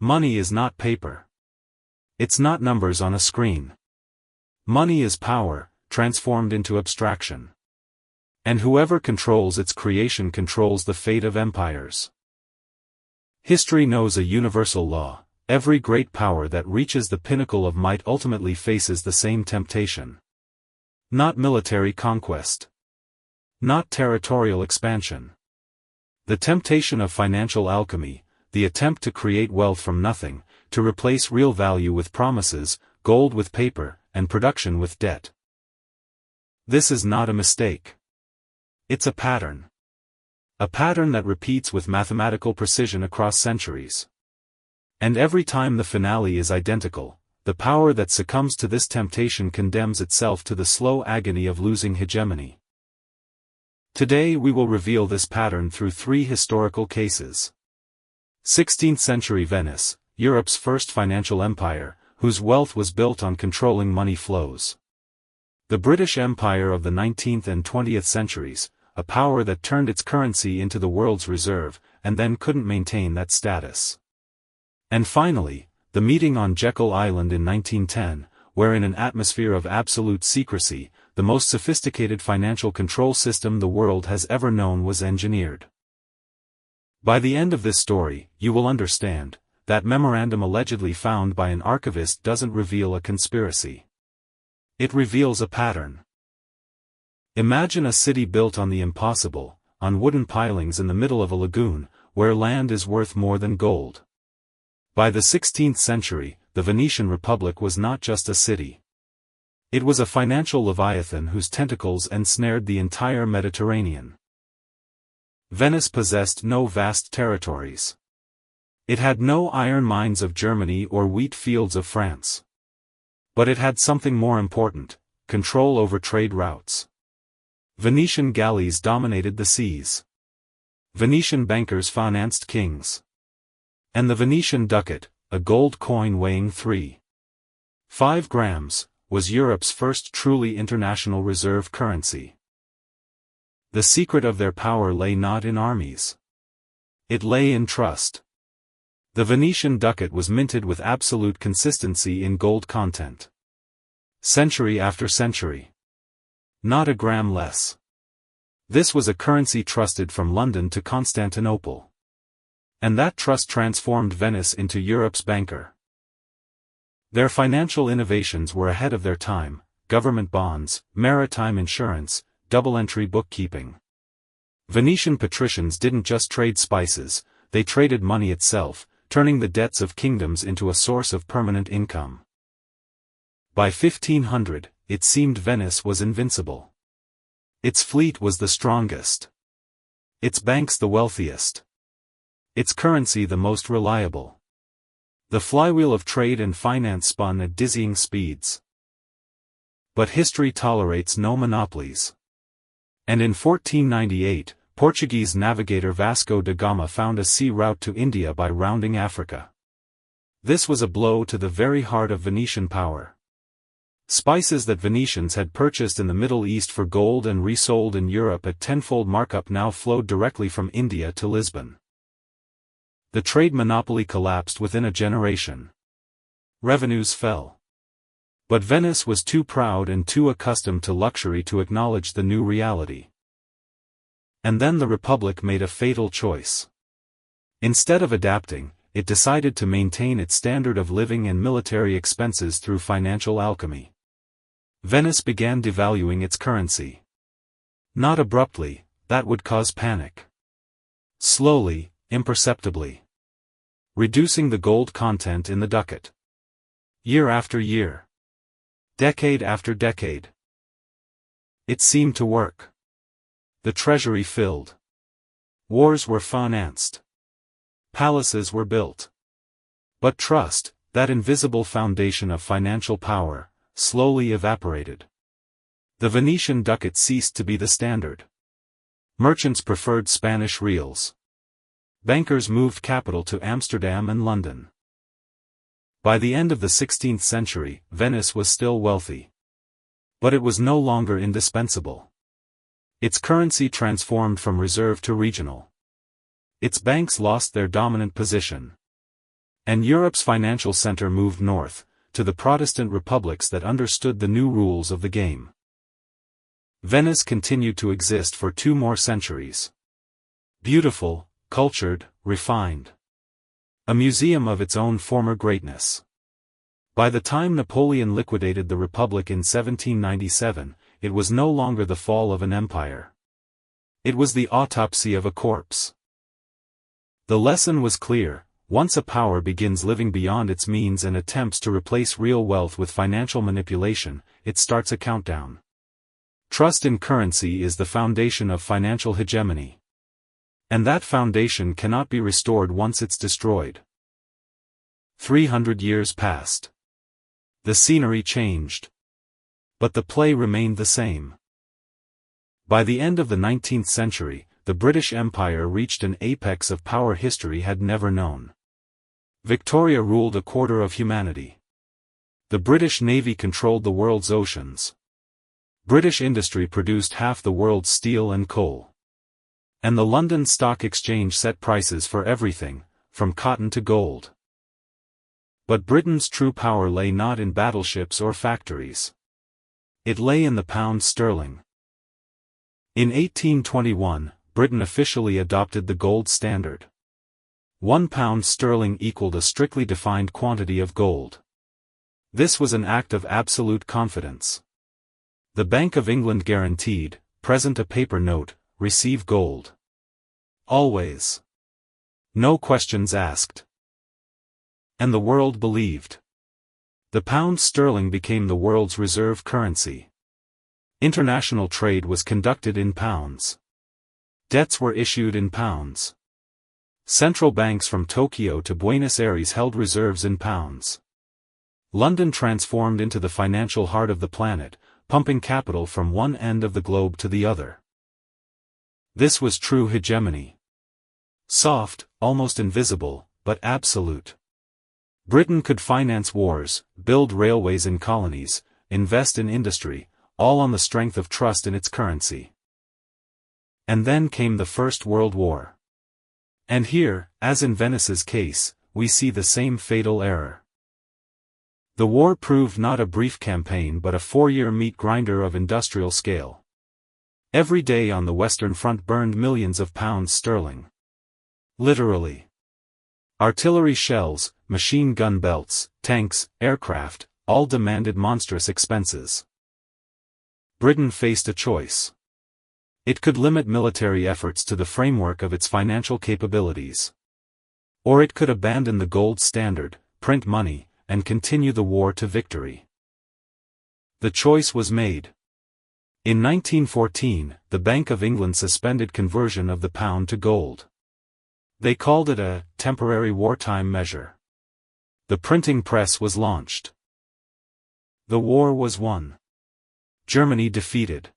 Money is not paper. It's not numbers on a screen. Money is power, transformed into abstraction. And whoever controls its creation controls the fate of empires. History knows a universal law: every great power that reaches the pinnacle of might ultimately faces the same temptation. Not military conquest. Not territorial expansion. The temptation of financial alchemy, the attempt to create wealth from nothing, to replace real value with promises, gold with paper, and production with debt. This is not a mistake. It's a pattern. A pattern that repeats with mathematical precision across centuries. And every time the finale is identical, the power that succumbs to this temptation condemns itself to the slow agony of losing hegemony. Today we will reveal this pattern through three historical cases. 16th century Venice, Europe's first financial empire, whose wealth was built on controlling money flows. The British Empire of the 19th and 20th centuries, a power that turned its currency into the world's reserve, and then couldn't maintain that status. And finally, the meeting on Jekyll Island in 1910, where in an atmosphere of absolute secrecy, the most sophisticated financial control system the world has ever known was engineered. By the end of this story, you will understand that memorandum allegedly found by an archivist doesn't reveal a conspiracy. It reveals a pattern. Imagine a city built on the impossible, on wooden pilings in the middle of a lagoon, where land is worth more than gold. By the 16th century, the Venetian Republic was not just a city. It was a financial leviathan whose tentacles ensnared the entire Mediterranean. Venice possessed no vast territories. It had no iron mines of Germany or wheat fields of France. But it had something more important: control over trade routes. Venetian galleys dominated the seas. Venetian bankers financed kings. And the Venetian ducat, a gold coin weighing 3.5 grams, was Europe's first truly international reserve currency. The secret of their power lay not in armies. It lay in trust. The Venetian ducat was minted with absolute consistency in gold content. Century after century. Not a gram less. This was a currency trusted from London to Constantinople. And that trust transformed Venice into Europe's banker. Their financial innovations were ahead of their time: government bonds, maritime insurance, double-entry bookkeeping. Venetian patricians didn't just trade spices, they traded money itself, turning the debts of kingdoms into a source of permanent income. By 1500, it seemed Venice was invincible. Its fleet was the strongest. Its banks the wealthiest. Its currency the most reliable. The flywheel of trade and finance spun at dizzying speeds. But history tolerates no monopolies. And in 1498, Portuguese navigator Vasco da Gama found a sea route to India by rounding Africa. This was a blow to the very heart of Venetian power. Spices that Venetians had purchased in the Middle East for gold and resold in Europe at tenfold markup now flowed directly from India to Lisbon. The trade monopoly collapsed within a generation. Revenues fell. But Venice was too proud and too accustomed to luxury to acknowledge the new reality. And then the Republic made a fatal choice. Instead of adapting, it decided to maintain its standard of living and military expenses through financial alchemy. Venice began devaluing its currency. Not abruptly, that would cause panic. Slowly, imperceptibly. Reducing the gold content in the ducat. Year after year. Decade after decade. It seemed to work. The treasury filled. Wars were financed. Palaces were built. But trust, that invisible foundation of financial power, slowly evaporated. The Venetian ducat ceased to be the standard. Merchants preferred Spanish reals. Bankers moved capital to Amsterdam and London. By the end of the 16th century, Venice was still wealthy. But it was no longer indispensable. Its currency transformed from reserve to regional. Its banks lost their dominant position. And Europe's financial center moved north, to the Protestant republics that understood the new rules of the game. Venice continued to exist for 2 more centuries. Beautiful, cultured, refined. A museum of its own former greatness. By the time Napoleon liquidated the Republic in 1797, it was no longer the fall of an empire. It was the autopsy of a corpse. The lesson was clear: once a power begins living beyond its means and attempts to replace real wealth with financial manipulation, it starts a countdown. Trust in currency is the foundation of financial hegemony. And that foundation cannot be restored once it's destroyed. 300 years passed. The scenery changed. But the play remained the same. By the end of the 19th century, the British Empire reached an apex of power history had never known. Victoria ruled a quarter of humanity. The British Navy controlled the world's oceans. British industry produced half the world's steel and coal. And the London Stock Exchange set prices for everything, from cotton to gold. But Britain's true power lay not in battleships or factories. It lay in the pound sterling. In 1821, Britain officially adopted the gold standard. 1 pound sterling equaled a strictly defined quantity of gold. This was an act of absolute confidence. The Bank of England guaranteed, present a paper note, receive gold. Always. No questions asked. And the world believed. The pound sterling became the world's reserve currency. International trade was conducted in pounds. Debts were issued in pounds. Central banks from Tokyo to Buenos Aires held reserves in pounds. London transformed into the financial heart of the planet, pumping capital from one end of the globe to the other. This was true hegemony. Soft, almost invisible, but absolute. Britain could finance wars, build railways in colonies, invest in industry, all on the strength of trust in its currency. And then came the First World War. And here, as in Venice's case, we see the same fatal error. The war proved not a brief campaign but a 4-year meat grinder of industrial scale. Every day on the Western Front burned millions of pounds sterling. Literally. Artillery shells, machine gun belts, tanks, aircraft, all demanded monstrous expenses. Britain faced a choice. It could limit military efforts to the framework of its financial capabilities. Or it could abandon the gold standard, print money, and continue the war to victory. The choice was made. In 1914, the Bank of England suspended conversion of the pound to gold. They called it a temporary wartime measure. The printing press was launched. The war was won. Germany defeated.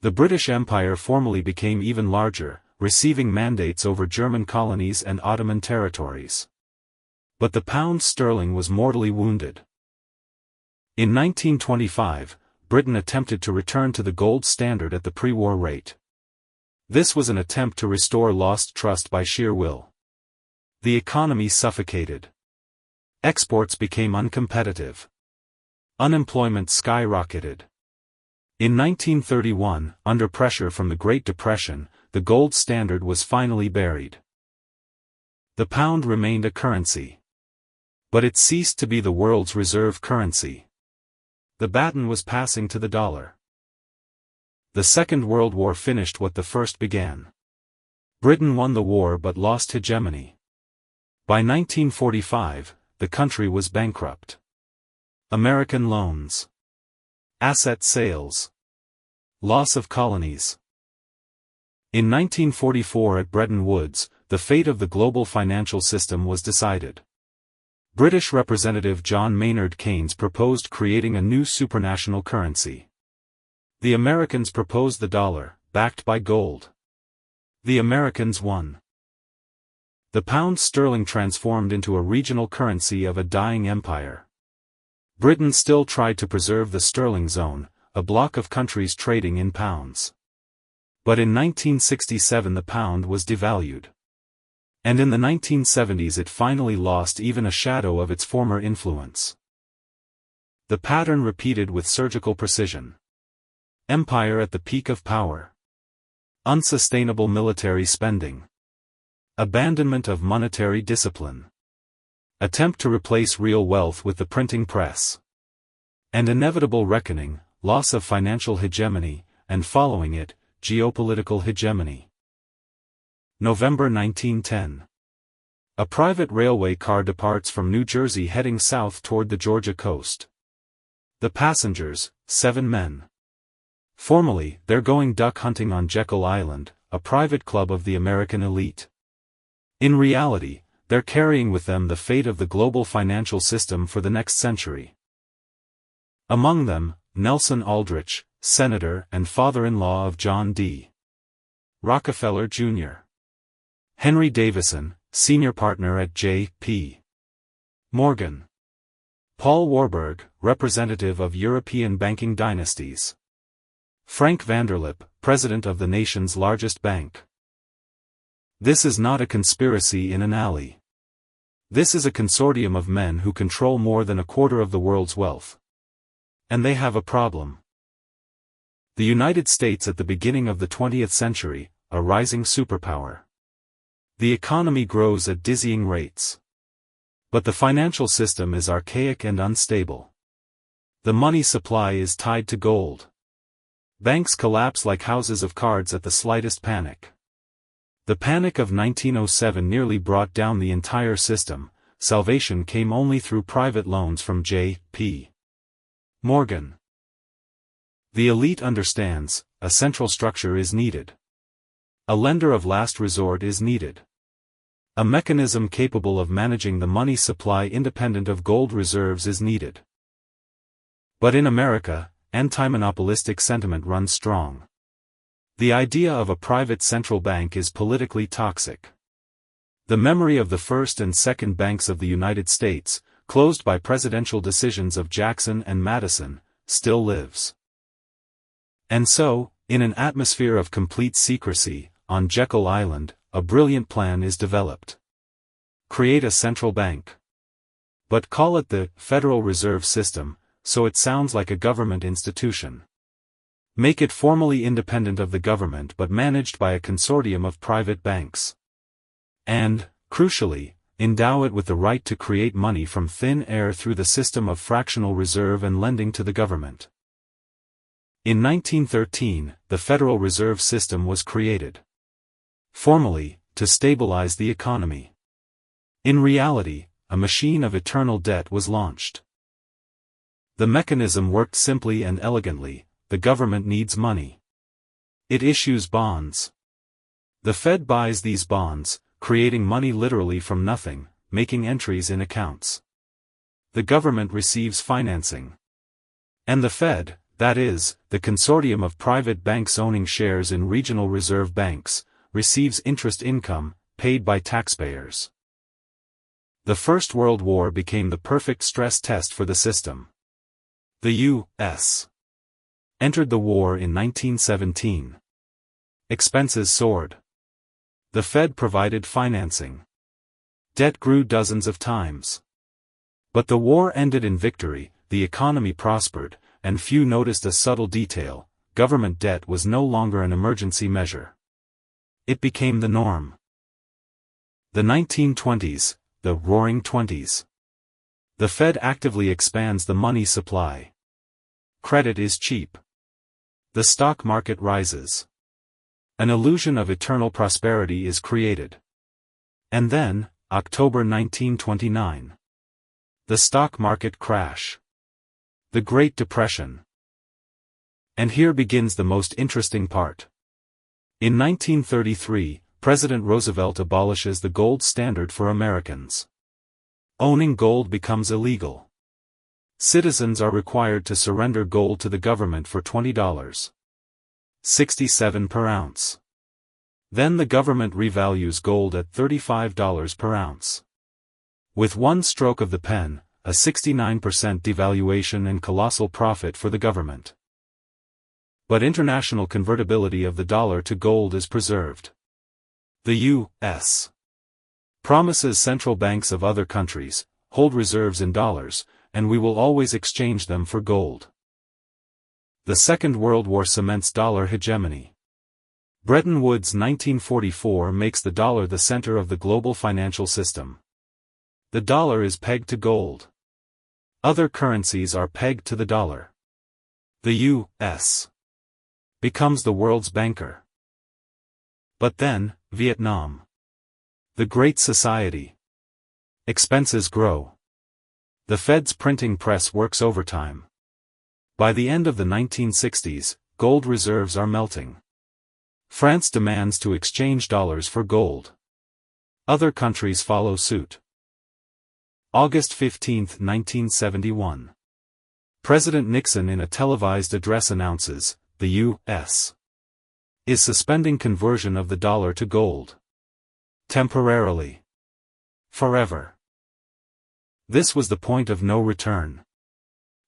The British Empire formally became even larger, receiving mandates over German colonies and Ottoman territories. But the pound sterling was mortally wounded. In 1925, Britain attempted to return to the gold standard at the pre-war rate. This was an attempt to restore lost trust by sheer will. The economy suffocated. Exports became uncompetitive. Unemployment skyrocketed. In 1931, under pressure from the Great Depression, the gold standard was finally buried. The pound remained a currency. But it ceased to be the world's reserve currency. The baton was passing to the dollar. The Second World War finished what the first began. Britain won the war but lost hegemony. By 1945, the country was bankrupt. American loans. Asset sales. Loss of colonies. In 1944 at Bretton Woods, the fate of the global financial system was decided. British Representative John Maynard Keynes proposed creating a new supranational currency. The Americans proposed the dollar, backed by gold. The Americans won. The pound sterling transformed into a regional currency of a dying empire. Britain still tried to preserve the sterling zone, a bloc of countries trading in pounds. But in 1967 the pound was devalued. And in the 1970s it finally lost even a shadow of its former influence. The pattern repeated with surgical precision. Empire at the peak of power. Unsustainable military spending. Abandonment of monetary discipline. Attempt to replace real wealth with the printing press. And inevitable reckoning, loss of financial hegemony, and following it, geopolitical hegemony. November 1910. A private railway car departs from New Jersey heading south toward the Georgia coast. The passengers, 7 men. Formally, they're going duck hunting on Jekyll Island, a private club of the American elite. In reality, they're carrying with them the fate of the global financial system for the next century. Among them, Nelson Aldrich, senator and father-in-law of John D. Rockefeller, Jr. Henry Davison, senior partner at J.P. Morgan. Paul Warburg, representative of European banking dynasties. Frank Vanderlip, president of the nation's largest bank. This is not a conspiracy in an alley. This is a consortium of men who control more than a quarter of the world's wealth. And they have a problem. The United States at the beginning of the 20th century, a rising superpower. The economy grows at dizzying rates. But the financial system is archaic and unstable. The money supply is tied to gold. Banks collapse like houses of cards at the slightest panic. The panic of 1907 nearly brought down the entire system. Salvation came only through private loans from J.P. Morgan. The elite understands, a central structure is needed. A lender of last resort is needed. A mechanism capable of managing the money supply independent of gold reserves is needed. But in America, anti-monopolistic sentiment runs strong. The idea of a private central bank is politically toxic. The memory of the first and second banks of the United States, closed by presidential decisions of Jackson and Madison, still lives. And so, in an atmosphere of complete secrecy, on Jekyll Island, a brilliant plan is developed. Create a central bank. But call it the Federal Reserve System, so it sounds like a government institution. Make it formally independent of the government but managed by a consortium of private banks. And, crucially, endow it with the right to create money from thin air through the system of fractional reserve and lending to the government. In 1913, the Federal Reserve System was created. Formally, to stabilize the economy. In reality, a machine of eternal debt was launched. The mechanism worked simply and elegantly. The government needs money. It issues bonds. The Fed buys these bonds, creating money literally from nothing, making entries in accounts. The government receives financing. And the Fed, that is, the consortium of private banks owning shares in regional reserve banks, receives interest income, paid by taxpayers. The First World War became the perfect stress test for the system. The U.S. entered the war in 1917. Expenses soared. The Fed provided financing. Debt grew dozens of times. But the war ended in victory, the economy prospered, and few noticed a subtle detail: government debt was no longer an emergency measure. It became the norm. The 1920s, the Roaring Twenties. The Fed actively expands the money supply. Credit is cheap. The stock market rises. An illusion of eternal prosperity is created. And then, October 1929. The stock market crash. The Great Depression. And here begins the most interesting part. In 1933, President Roosevelt abolishes the gold standard for Americans. Owning gold becomes illegal. Citizens are required to surrender gold to the government for $20.67 per ounce. Then the government revalues gold at $35 per ounce. With one stroke of the pen, a 69% devaluation and colossal profit for the government. But international convertibility of the dollar to gold is preserved. The U.S. Promises central banks of other countries, hold reserves in dollars, and we will always exchange them for gold. The Second World War cements dollar hegemony. Bretton Woods 1944 makes the dollar the center of the global financial system. The dollar is pegged to gold. Other currencies are pegged to the dollar. The U.S. becomes the world's banker. But then, Vietnam. The Great Society. Expenses grow. The Fed's printing press works overtime. By the end of the 1960s, gold reserves are melting. France demands to exchange dollars for gold. Other countries follow suit. August 15, 1971. President Nixon in a televised address announces, the U.S. is suspending conversion of the dollar to gold. Temporarily. Forever. This was the point of no return.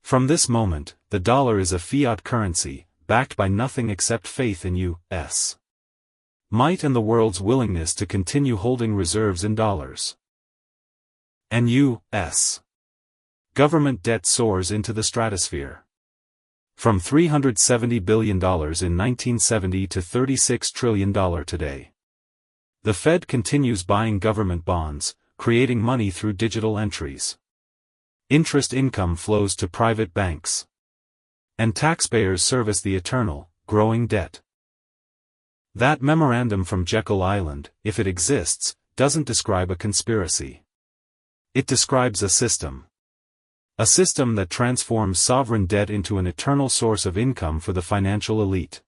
From this moment, the dollar is a fiat currency, backed by nothing except faith in U.S. might and the world's willingness to continue holding reserves in dollars. And U.S. government debt soars into the stratosphere. From $370 billion in 1970 to $36 trillion today. The Fed continues buying government bonds, creating money through digital entries. Interest income flows to private banks. And taxpayers service the eternal, growing debt. That memorandum from Jekyll Island, if it exists, doesn't describe a conspiracy. It describes a system. A system that transforms sovereign debt into an eternal source of income for the financial elite.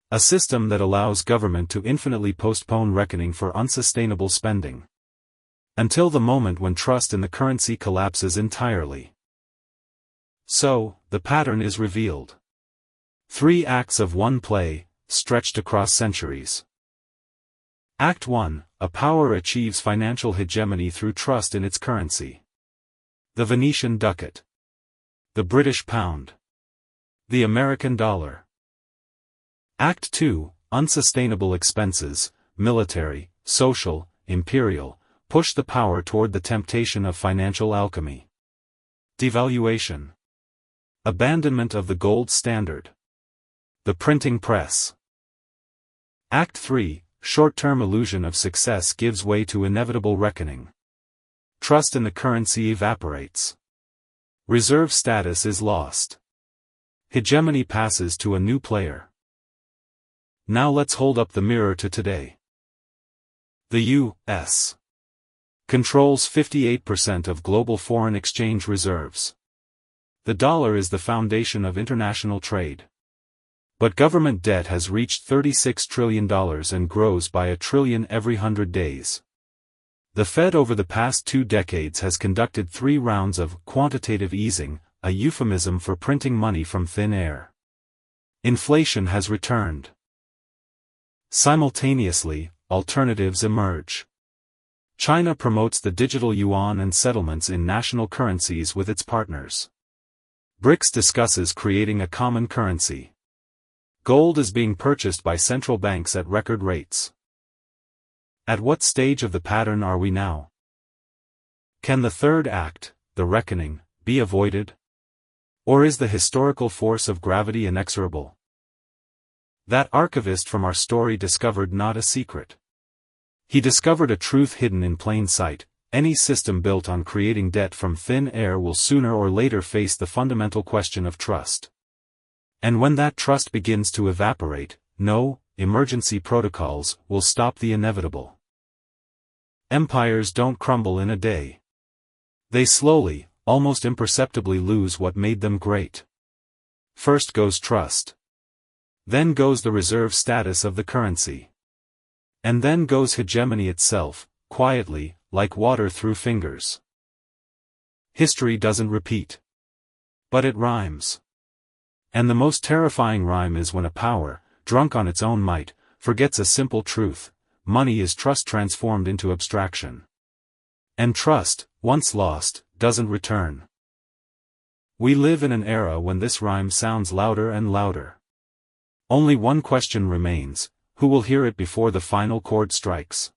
A system that allows government to infinitely postpone reckoning for unsustainable spending. Until the moment when trust in the currency collapses entirely. So, the pattern is revealed. 3 acts of one play, stretched across centuries. Act 1, a power achieves financial hegemony through trust in its currency. The Venetian ducat. The British pound. The American dollar. Act 2, unsustainable expenses, military, social, imperial, push the power toward the temptation of financial alchemy. Devaluation. Abandonment of the gold standard. The printing press. Act 3, short-term illusion of success gives way to inevitable reckoning. Trust in the currency evaporates. Reserve status is lost. Hegemony passes to a new player. Now let's hold up the mirror to today. The U.S. controls 58% of global foreign exchange reserves. The dollar is the foundation of international trade. But government debt has reached $36 trillion and grows by $1 trillion every 100 days. The Fed over the past 2 decades has conducted 3 rounds of quantitative easing, a euphemism for printing money from thin air. Inflation has returned. Simultaneously, alternatives emerge. China promotes the digital yuan and settlements in national currencies with its partners. BRICS discusses creating a common currency. Gold is being purchased by central banks at record rates. At what stage of the pattern are we now? Can the third act, the reckoning, be avoided? Or is the historical force of gravity inexorable? That archivist from our story discovered not a secret. He discovered a truth hidden in plain sight. Any system built on creating debt from thin air will sooner or later face the fundamental question of trust. And when that trust begins to evaporate, no emergency protocols will stop the inevitable. Empires don't crumble in a day. They slowly, almost imperceptibly lose what made them great. First goes trust. Then goes the reserve status of the currency. And then goes hegemony itself, quietly, like water through fingers. History doesn't repeat. But it rhymes. And the most terrifying rhyme is when a power, drunk on its own might, forgets a simple truth: money is trust transformed into abstraction. And trust, once lost, doesn't return. We live in an era when this rhyme sounds louder and louder. Only one question remains: who will hear it before the final chord strikes?